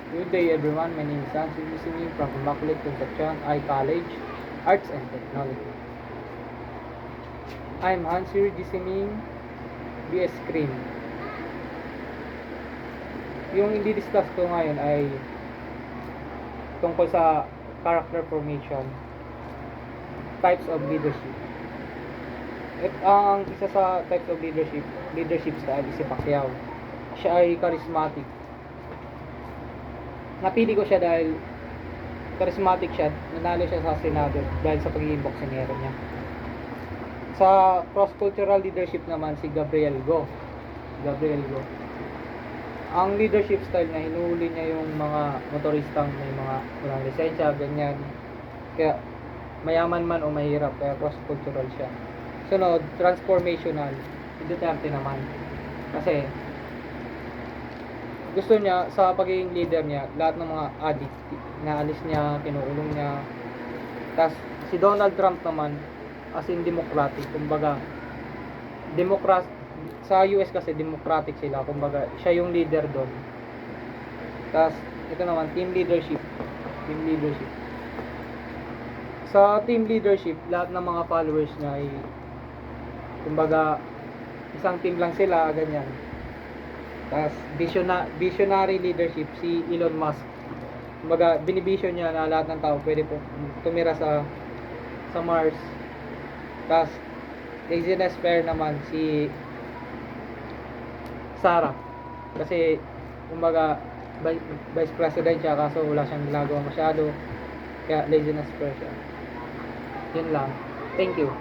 Good day everyone, my name is Hansi Gisingin from Immaculate Concepcion I College, Arts and Technology. I'm Hansi Gisingin, BS Cream. Yung i-discuss ko ngayon ay tungkol sa character formation, types of leadership. At ang isa sa types of leadership style is si Pacquiao. Siya ay charismatic. Napili ko siya dahil charismatic siya, nanalo siya sa Senado dahil sa pagiging boksingero niya. Sa cross-cultural leadership naman si Gabriel Go. Ang leadership style niya, hinuhuli niya yung mga motoristang may mga walang lisensya, ganyan. Kaya mayaman man o mahirap, kaya cross-cultural siya. Sunod, transformational. Si Duterte naman. Kasi gusto niya sa pagiging leader niya, lahat ng mga addict naalis niya, kinukulong niya. Tapos si Donald Trump naman as in democratic, kumbaga sa US kasi democratic sila, kumbaga siya yung leader doon. Tapos ito naman team leadership. Sa team leadership, lahat ng mga followers niya ay kumbaga isang team lang sila, ganyan. Tapos visionary leadership si Elon Musk. Kumbaga binivision niya na lahat ng tao pwede po tumira sa Mars. Tapos laziness fair naman si Sarah. Kasi kumbaga vice president siya kaso wala siyang ginagawa masyado. Kaya laziness fair siya. Yun lang. Thank you.